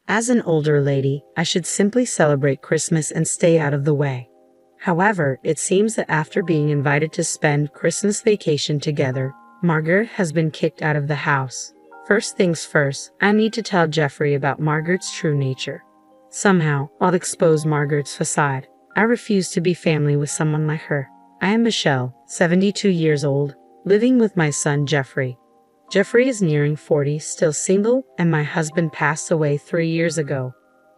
As an older lady, I should simply celebrate Christmas and stay out of the way. However, it seems that after being invited to spend Christmas vacation together, Margaret has been kicked out of the house. First things first, I need to tell Jeffrey about Margaret's true nature. Somehow, I'll expose Margaret's facade. I refuse to be family with someone like her. I am Michelle, 72 years old, living with my son Jeffrey. Jeffrey is nearing 40, still single, and my husband passed away 3 years ago.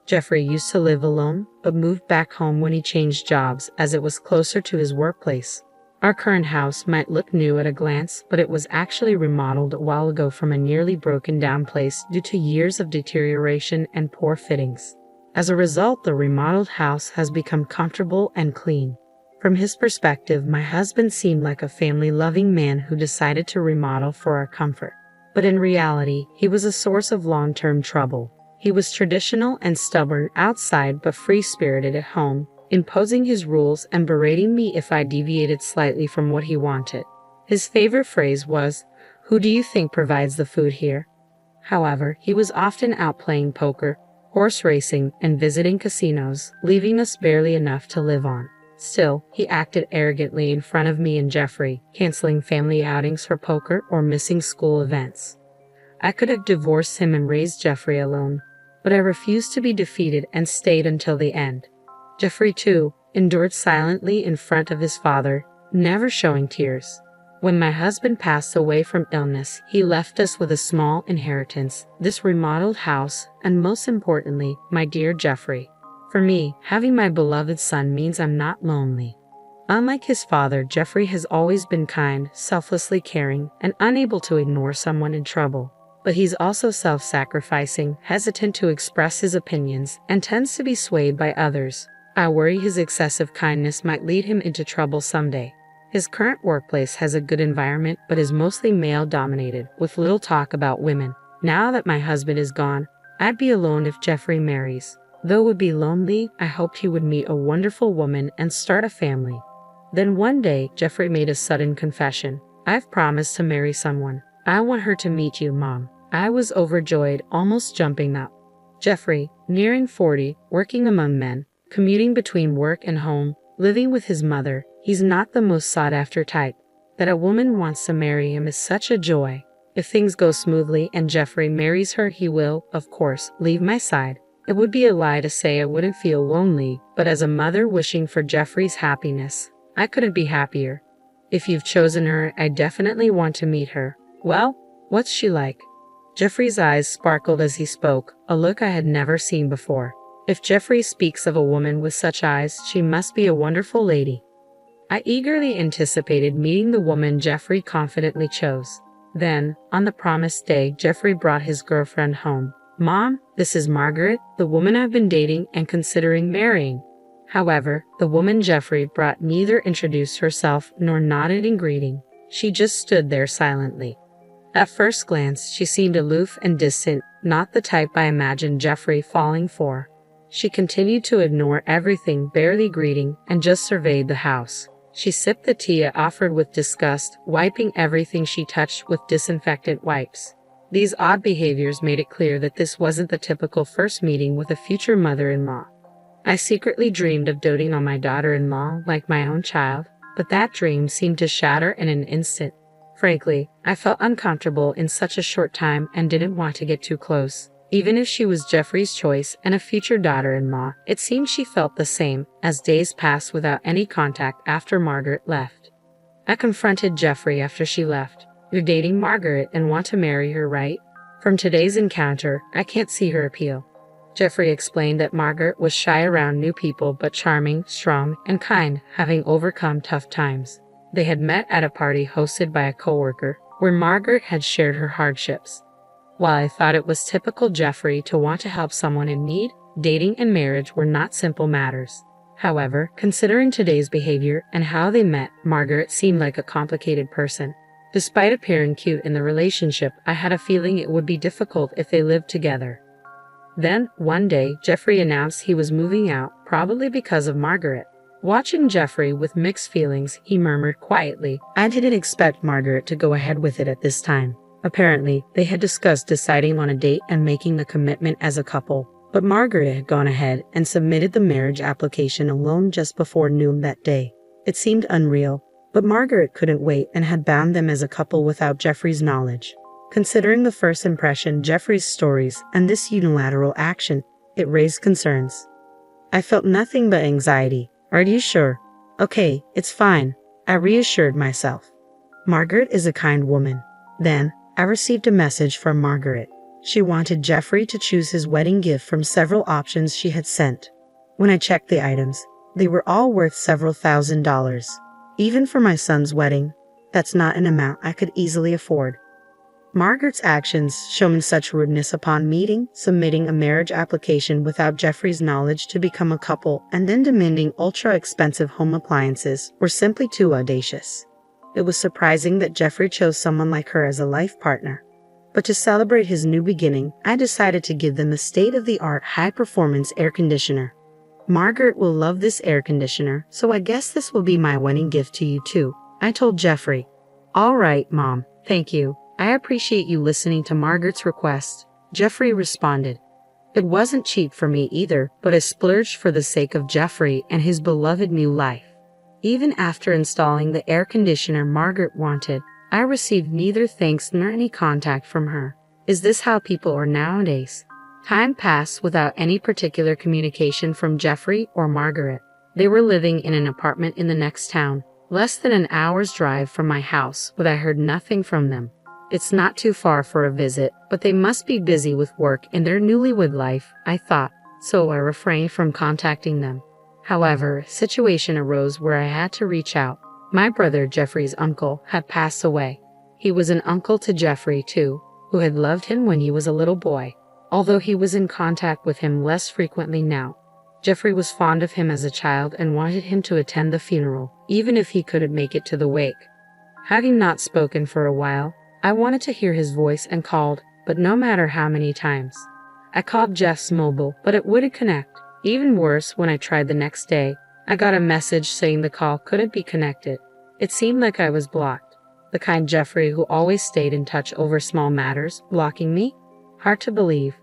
Jeffrey used to live alone, but moved back home when he changed jobs as it was closer to his workplace. Our current house might look new at a glance, but it was actually remodeled a while ago from a nearly broken down place due to years of deterioration and poor fittings. As a result, the remodeled house has become comfortable and clean. From his perspective, my husband seemed like a family-loving man who decided to remodel for our comfort. But in reality, he was a source of long-term trouble. He was traditional and stubborn outside but free-spirited at home, imposing his rules and berating me if I deviated slightly from what he wanted. His favorite phrase was, "Who do you think provides the food here?" However, he was often out playing poker, horse racing, and visiting casinos, leaving us barely enough to live on. Still, he acted arrogantly in front of me and Jeffrey, canceling family outings for poker or missing school events. I could have divorced him and raised Jeffrey alone, but I refused to be defeated and stayed until the end. Jeffrey, too, endured silently in front of his father, never showing tears. When my husband passed away from illness, he left us with a small inheritance, this remodeled house, and most importantly, my dear Jeffrey. For me, having my beloved son means I'm not lonely. Unlike his father, Jeffrey has always been kind, selflessly caring, and unable to ignore someone in trouble. But he's also self-sacrificing, hesitant to express his opinions, and tends to be swayed by others. I worry his excessive kindness might lead him into trouble someday. His current workplace has a good environment, but is mostly male-dominated, with little talk about women. Now that my husband is gone, I'd be alone if Jeffrey marries. Though it would be lonely, I hoped he would meet a wonderful woman and start a family. Then one day, Jeffrey made a sudden confession. "I've promised to marry someone. I want her to meet you, Mom." I was overjoyed, almost jumping up. Jeffrey, nearing 40, working among men, commuting between work and home, living with his mother, he's not the most sought-after type. That a woman wants to marry him is such a joy. If things go smoothly and Jeffrey marries her, he will, of course, leave my side. It would be a lie to say I wouldn't feel lonely, but as a mother wishing for Jeffrey's happiness, I couldn't be happier. If you've chosen her, I definitely want to meet her. Well, what's she like? Jeffrey's eyes sparkled as he spoke, a look I had never seen before. If Jeffrey speaks of a woman with such eyes, she must be a wonderful lady. I eagerly anticipated meeting the woman Jeffrey confidently chose. Then, on the promised day, Jeffrey brought his girlfriend home. "Mom, this is Margaret, the woman I've been dating and considering marrying." However, the woman Jeffrey brought neither introduced herself nor nodded in greeting. She just stood there silently. At first glance, she seemed aloof and distant, not the type I imagined Jeffrey falling for. She continued to ignore everything, barely greeting, and just surveyed the house. She sipped the tea I offered with disgust, wiping everything she touched with disinfectant wipes. These odd behaviors made it clear that this wasn't the typical first meeting with a future mother-in-law. I secretly dreamed of doting on my daughter-in-law like my own child, but that dream seemed to shatter in an instant. Frankly, I felt uncomfortable in such a short time and didn't want to get too close. Even if she was Jeffrey's choice and a future daughter-in-law, it seemed she felt the same as days passed without any contact after Margaret left. I confronted Jeffrey after she left. "You're dating Margaret and want to marry her, right? From today's encounter, I can't see her appeal." Jeffrey explained that Margaret was shy around new people but charming, strong, and kind, having overcome tough times. They had met at a party hosted by a coworker, where Margaret had shared her hardships. While I thought it was typical Jeffrey to want to help someone in need, dating and marriage were not simple matters. However, considering today's behavior and how they met, Margaret seemed like a complicated person. Despite appearing cute in the relationship, I had a feeling it would be difficult if they lived together. Then, one day, Jeffrey announced he was moving out, probably because of Margaret. Watching Jeffrey with mixed feelings, he murmured quietly, "I didn't expect Margaret to go ahead with it at this time." Apparently, they had discussed deciding on a date and making the commitment as a couple. But Margaret had gone ahead and submitted the marriage application alone just before noon that day. It seemed unreal, but Margaret couldn't wait and had bound them as a couple without Jeffrey's knowledge. Considering the first impression, Jeffrey's stories, and this unilateral action, it raised concerns. I felt nothing but anxiety. Are you sure? Okay, it's fine, I reassured myself. Margaret is a kind woman. Then, I received a message from Margaret. She wanted Jeffrey to choose his wedding gift from several options she had sent. When I checked the items, they were all worth several $1,000s. Even for my son's wedding, that's not an amount I could easily afford. Margaret's actions, showing such rudeness upon submitting a marriage application without Jeffrey's knowledge to become a couple, and then demanding ultra-expensive home appliances, were simply too audacious. It was surprising that Jeffrey chose someone like her as a life partner. But to celebrate his new beginning, I decided to give them a state-of-the-art high-performance air conditioner. Margaret will love this air conditioner, so I guess this will be my wedding gift to you too, I told Jeffrey. All right, Mom, thank you. I appreciate you listening to Margaret's request, Jeffrey responded. It wasn't cheap for me either, but I splurged for the sake of Jeffrey and his beloved new life. Even after installing the air conditioner Margaret wanted, I received neither thanks nor any contact from her. Is this how people are nowadays? Time passed without any particular communication from Jeffrey or Margaret. They were living in an apartment in the next town, less than an hour's drive from my house, but I heard nothing from them. It's not too far for a visit, but they must be busy with work in their newlywed life, I thought, so I refrained from contacting them. However, a situation arose where I had to reach out. My brother, Jeffrey's uncle, had passed away. He was an uncle to Jeffrey, too, who had loved him when he was a little boy, although he was in contact with him less frequently now. Jeffrey was fond of him as a child and wanted him to attend the funeral, even if he couldn't make it to the wake. Having not spoken for a while, I wanted to hear his voice and called, but no matter how many times. I called Jeff's mobile, but it wouldn't connect. Even worse, when I tried the next day, I got a message saying the call couldn't be connected. It seemed like I was blocked. The kind Jeffrey who always stayed in touch over small matters, blocking me? Hard to believe.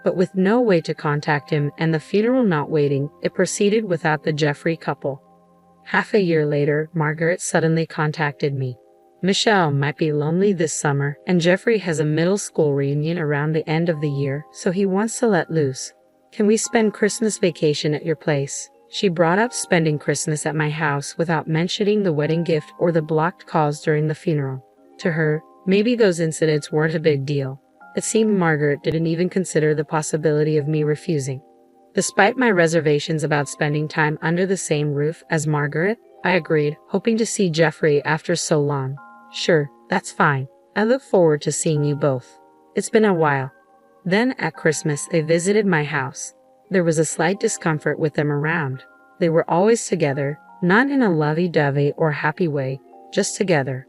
But with no way to contact him and the funeral not waiting, it proceeded without the Jeffrey couple. Half a year later, Margaret suddenly contacted me. Michelle might be lonely this summer, and Jeffrey has a middle school reunion around the end of the year, so he wants to let loose. Can we spend Christmas vacation at your place? She brought up spending Christmas at my house without mentioning the wedding gift or the blocked calls during the funeral. To her, maybe those incidents weren't a big deal. It seemed Margaret didn't even consider the possibility of me refusing. Despite my reservations about spending time under the same roof as Margaret, I agreed, hoping to see Jeffrey after so long. Sure, that's fine. I look forward to seeing you both. It's been a while. Then, at Christmas, they visited my house. There was a slight discomfort with them around. They were always together, not in a lovey-dovey or happy way, just together.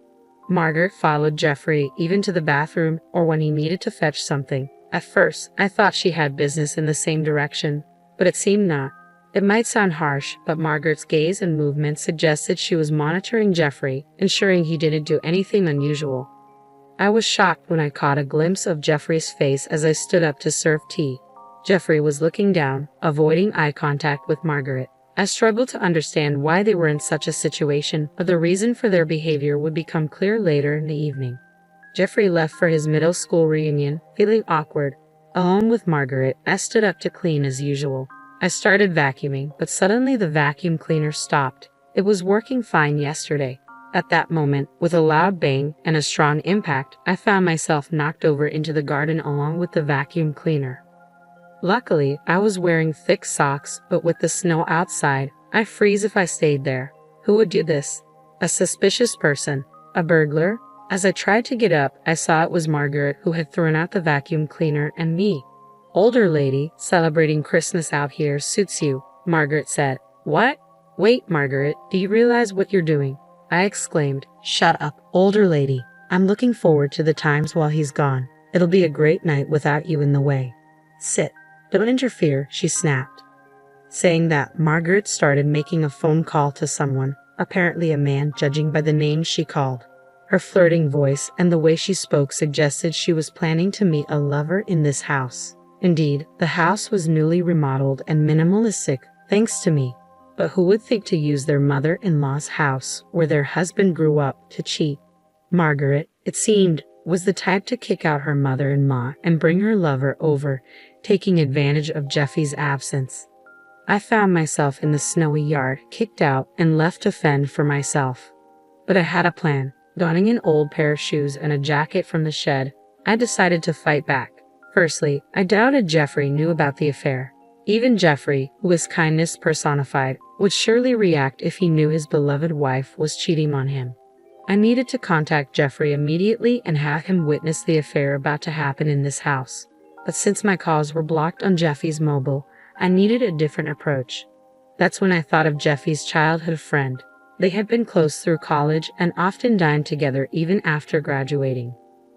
Margaret followed Jeffrey even to the bathroom or when he needed to fetch something. At first, I thought she had business in the same direction, but it seemed not. It might sound harsh, but Margaret's gaze and movement suggested she was monitoring Jeffrey, ensuring he didn't do anything unusual. I was shocked when I caught a glimpse of Jeffrey's face as I stood up to serve tea. Jeffrey was looking down, avoiding eye contact with Margaret. I struggled to understand why they were in such a situation, but the reason for their behavior would become clear later in the evening. Jeffrey left for his middle school reunion, feeling awkward. Alone with Margaret, I stood up to clean as usual. I started vacuuming, but suddenly the vacuum cleaner stopped. It was working fine yesterday. At that moment, with a loud bang and a strong impact, I found myself knocked over into the garden along with the vacuum cleaner. Luckily, I was wearing thick socks, but with the snow outside, I'd freeze if I stayed there. Who would do this? A suspicious person? A burglar? As I tried to get up, I saw it was Margaret who had thrown out the vacuum cleaner and me. Older lady, celebrating Christmas out here suits you, Margaret said. What? Wait, Margaret, do you realize what you're doing? I exclaimed. Shut up, older lady. I'm looking forward to the times while he's gone. It'll be a great night without you in the way. Sit. Don't interfere, she snapped. Saying that, Margaret started making a phone call to someone, apparently a man, judging by the name she called. Her flirting voice and the way she spoke suggested she was planning to meet a lover in this house. Indeed, the house was newly remodeled and minimalistic, thanks to me. But who would think to use their mother-in-law's house, where their husband grew up, to cheat? Margaret, it seemed, was the type to kick out her mother-in-law and bring her lover over, taking advantage of Jeffy's absence. I found myself in the snowy yard, kicked out and left to fend for myself. But I had a plan. Donning an old pair of shoes and a jacket from the shed, I decided to fight back. Firstly, I doubted Jeffrey knew about the affair. Even Jeffrey, who was kindness personified, would surely react if he knew his beloved wife was cheating on him. I needed to contact Jeffrey immediately and have him witness the affair about to happen in this house. But since my calls were blocked on Jeffy's mobile, I needed a different approach. That's when I thought of Jeffy's childhood friend. They had been close through college and often dined together even after graduating.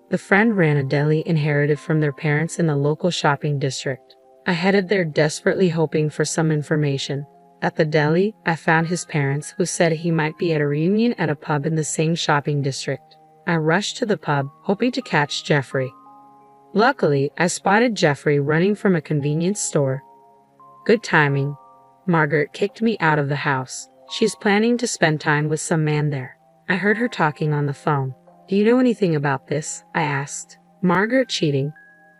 The friend ran a deli inherited from their parents in the local shopping district. I headed there desperately hoping for some information. At the deli, I found his parents, who said he might be at a reunion at a pub in the same shopping district. I rushed to the pub, hoping to catch Jeffrey. Luckily, I spotted Jeffrey running from a convenience store. Good timing. Margaret kicked me out of the house. She's planning to spend time with some man there. I heard her talking on the phone. Do you know anything about this? I asked. Margaret cheating?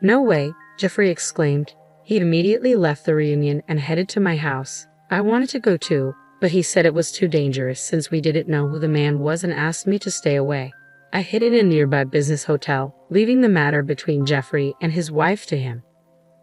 No way, Jeffrey exclaimed. He immediately left the reunion and headed to my house. I wanted to go too, but he said it was too dangerous since we didn't know who the man was and asked me to stay away. I hid in a nearby business hotel, leaving the matter between Jeffrey and his wife to him.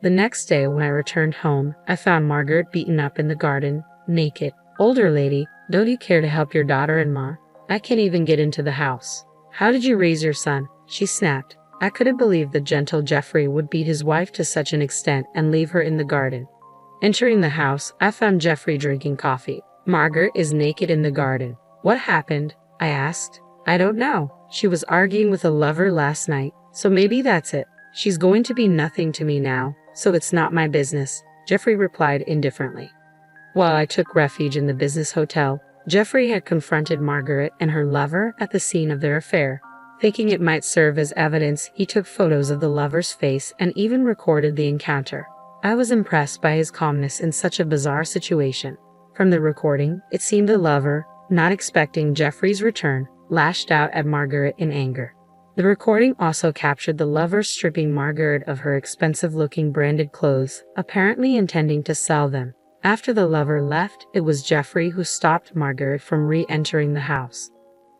The next day when I returned home, I found Margaret beaten up in the garden, naked. Older lady, don't you care to help your daughter-in-law? I can't even get into the house. How did you raise your son? She snapped. I couldn't believe the gentle Jeffrey would beat his wife to such an extent and leave her in the garden. Entering the house, I found Jeffrey drinking coffee. Margaret is naked in the garden. What happened? I asked. I don't know. She was arguing with a lover last night, so maybe that's it. She's going to be nothing to me now, so it's not my business, Jeffrey replied indifferently. While I took refuge in the business hotel, Jeffrey had confronted Margaret and her lover at the scene of their affair. Thinking it might serve as evidence, he took photos of the lover's face and even recorded the encounter. I was impressed by his calmness in such a bizarre situation. From the recording, it seemed the lover, not expecting Jeffrey's return, lashed out at Margaret in anger. The recording also captured the lover stripping Margaret of her expensive-looking branded clothes, apparently intending to sell them. After the lover left, it was Jeffrey who stopped Margaret from re-entering the house.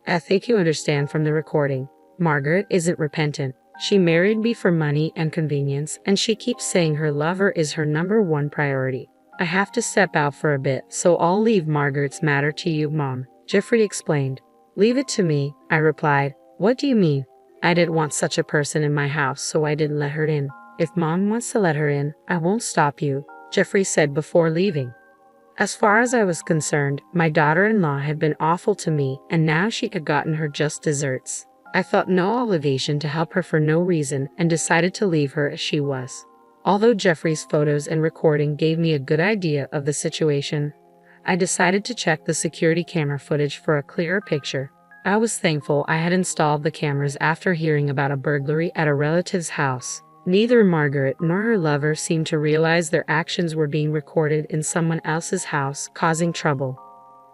I think you understand from the recording. Margaret isn't repentant. She married me for money and convenience, and she keeps saying her lover is her #1 priority. I have to step out for a bit, so I'll leave Margaret's matter to you, Mom, Jeffrey explained. Leave it to me, I replied. What do you mean? I didn't want such a person in my house, so I didn't let her in. If Mom wants to let her in, I won't stop you, Jeffrey said before leaving. As far as I was concerned, my daughter-in-law had been awful to me, and now she had gotten her just desserts. I felt no obligation to help her for no reason and decided to leave her as she was. Although Jeffrey's photos and recording gave me a good idea of the situation, I decided to check the security camera footage for a clearer picture. I was thankful I had installed the cameras after hearing about a burglary at a relative's house. Neither Margaret nor her lover seemed to realize their actions were being recorded in someone else's house, causing trouble.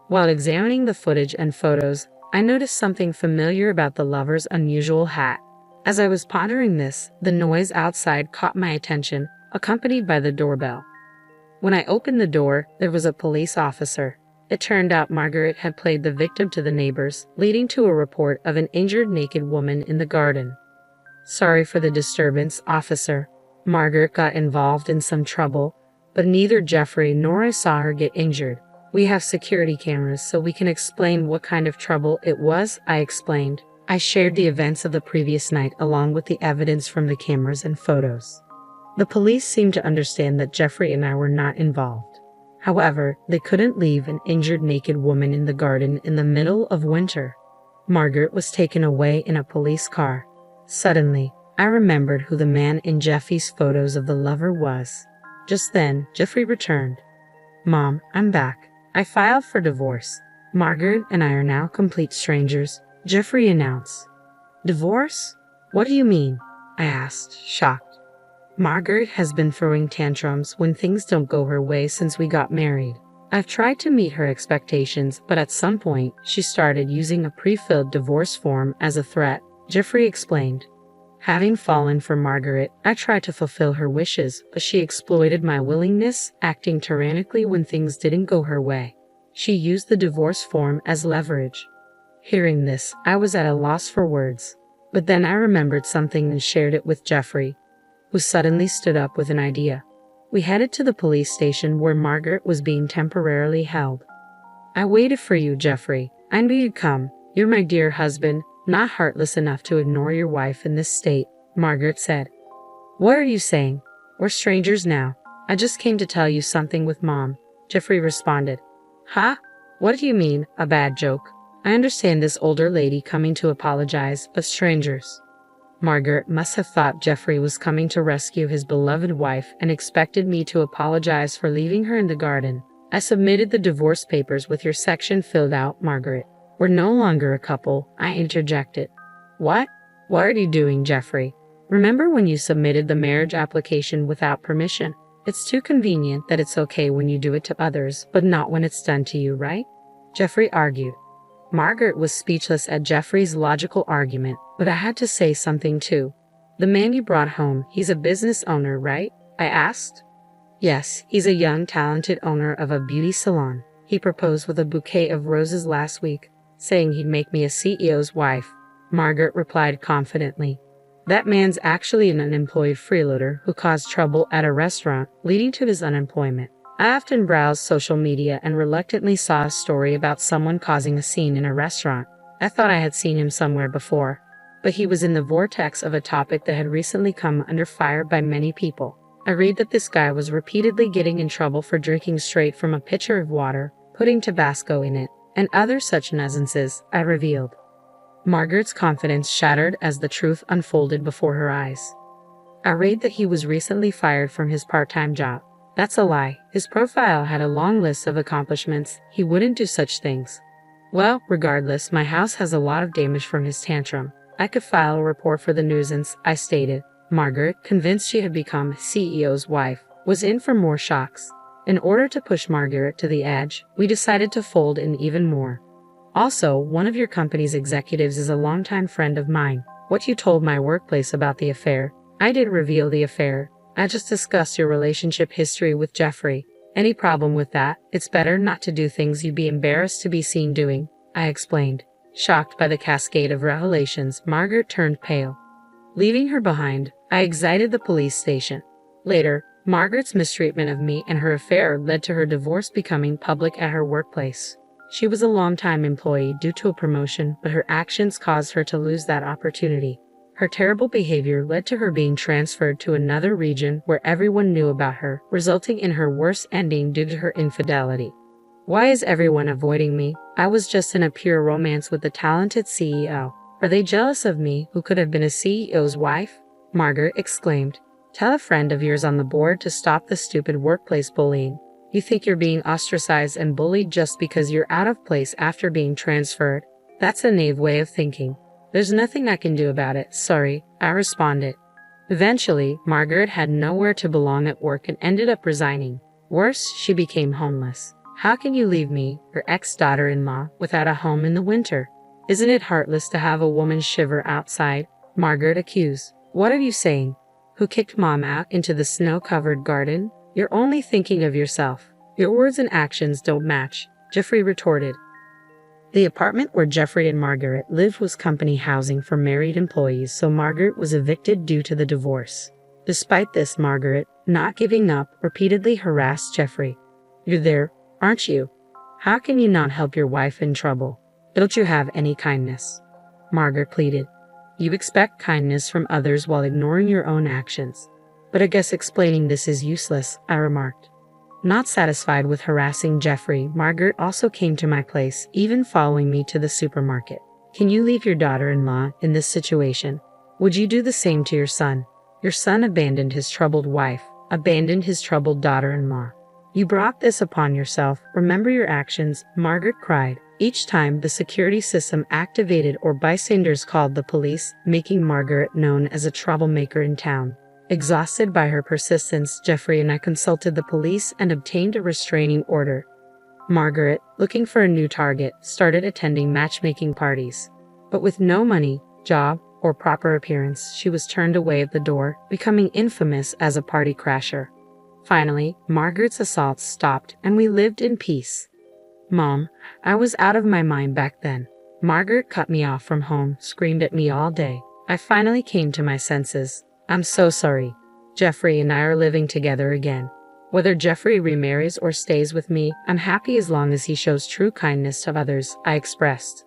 While examining the footage and photos, I noticed something familiar about the lover's unusual hat. As I was pondering this, the noise outside caught my attention, accompanied by the doorbell. When I opened the door, there was a police officer. It turned out Margaret had played the victim to the neighbors, leading to a report of an injured naked woman in the garden. Sorry for the disturbance, officer. Margaret got involved in some trouble, but neither Jeffrey nor I saw her get injured. We have security cameras so we can explain what kind of trouble it was, I explained. I shared the events of the previous night along with the evidence from the cameras and photos. The police seemed to understand that Jeffrey and I were not involved. However, they couldn't leave an injured naked woman in the garden in the middle of winter. Margaret was taken away in a police car. Suddenly, I remembered who the man in Jeffy's photos of the lover was. Just then, Jeffrey returned. Mom, I'm back. I filed for divorce. Margaret and I are now complete strangers, Jeffrey announced. Divorce? What do you mean? I asked, shocked. Margaret has been throwing tantrums when things don't go her way since we got married. I've tried to meet her expectations, but at some point, she started using a pre-filled divorce form as a threat, Jeffrey explained. Having fallen for Margaret, I tried to fulfill her wishes, but she exploited my willingness, acting tyrannically when things didn't go her way. She used the divorce form as leverage. Hearing this, I was at a loss for words. But then I remembered something and shared it with Jeffrey, who suddenly stood up with an idea. We headed to the police station where Margaret was being temporarily held. I waited for you, Jeffrey. I knew you'd come. You're my dear husband, not heartless enough to ignore your wife in this state, Margaret said. What are you saying? We're strangers now. I just came to tell you something with Mom, Jeffrey responded. Huh? What do you mean, a bad joke? I understand this older lady coming to apologize, but strangers. Margaret must have thought Jeffrey was coming to rescue his beloved wife and expected me to apologize for leaving her in the garden. I submitted the divorce papers with your section filled out, Margaret. We're no longer a couple, I interjected. What? What are you doing, Jeffrey? Remember when you submitted the marriage application without permission? It's too convenient that it's okay when you do it to others, but not when it's done to you, right? Jeffrey argued. Margaret was speechless at Jeffrey's logical argument, but I had to say something too. The man you brought home, he's a business owner, right? I asked. Yes, he's a young, talented owner of a beauty salon. He proposed with a bouquet of roses last week, saying he'd make me a CEO's wife, Margaret replied confidently. That man's actually an unemployed freeloader who caused trouble at a restaurant, leading to his unemployment. I often browsed social media and reluctantly saw a story about someone causing a scene in a restaurant. I thought I had seen him somewhere before, but he was in the vortex of a topic that had recently come under fire by many people. I read that this guy was repeatedly getting in trouble for drinking straight from a pitcher of water, putting Tabasco in it, and other such nuisances, I revealed. Margaret's confidence shattered as the truth unfolded before her eyes. I read that he was recently fired from his part-time job. That's a lie. His profile had a long list of accomplishments. He wouldn't do such things. Well, regardless, my house has a lot of damage from his tantrum. I could file a report for the nuisance, I stated. Margaret, convinced she had become CEO's wife, was in for more shocks. In order to push Margaret to the edge, we decided to fold in even more. Also, one of your company's executives is a longtime friend of mine. What you told my workplace about the affair, I didn't reveal the affair. I just discussed your relationship history with Jeffrey. Any problem with that? It's better not to do things you'd be embarrassed to be seen doing, I explained. Shocked by the cascade of revelations, Margaret turned pale. Leaving her behind, I exited the police station. Later, Margaret's mistreatment of me and her affair led to her divorce becoming public at her workplace. She was a longtime employee due to a promotion, but her actions caused her to lose that opportunity. Her terrible behavior led to her being transferred to another region where everyone knew about her, resulting in her worst ending due to her infidelity. Why is everyone avoiding me? I was just in a pure romance with the talented CEO. Are they jealous of me, who could have been a CEO's wife? Margaret exclaimed. Tell a friend of yours on the board to stop the stupid workplace bullying. You think you're being ostracized and bullied just because you're out of place after being transferred? That's a naive way of thinking. There's nothing I can do about it, sorry, I responded. Eventually, Margaret had nowhere to belong at work and ended up resigning. Worse, she became homeless. How can you leave me, your ex-daughter-in-law, without a home in the winter? Isn't it heartless to have a woman shiver outside? Margaret accused. What are you saying? Who kicked Mom out into the snow-covered garden? You're only thinking of yourself. Your words and actions don't match, Jeffrey retorted. The apartment where Jeffrey and Margaret lived was company housing for married employees, so Margaret was evicted due to the divorce. Despite this, Margaret, not giving up, repeatedly harassed Jeffrey. You're there, aren't you? How can you not help your wife in trouble? Don't you have any kindness? Margaret pleaded. You expect kindness from others while ignoring your own actions. But I guess explaining this is useless, I remarked. Not satisfied with harassing Jeffrey, Margaret also came to my place, even following me to the supermarket. Can you leave your daughter-in-law in this situation? Would you do the same to your son? Your son abandoned his troubled wife, abandoned his troubled daughter-in-law. You brought this upon yourself. Remember your actions, Margaret cried. Each time the security system activated or bystanders called the police, making Margaret known as a troublemaker in town. Exhausted by her persistence, Jeffrey and I consulted the police and obtained a restraining order. Margaret, looking for a new target, started attending matchmaking parties. But with no money, job, or proper appearance, she was turned away at the door, becoming infamous as a party crasher. Finally, Margaret's assaults stopped and we lived in peace. Mom, I was out of my mind back then. Margaret cut me off from home, screamed at me all day. I finally came to my senses. I'm so sorry. Jeffrey and I are living together again. Whether Jeffrey remarries or stays with me, I'm happy as long as he shows true kindness to others, I expressed.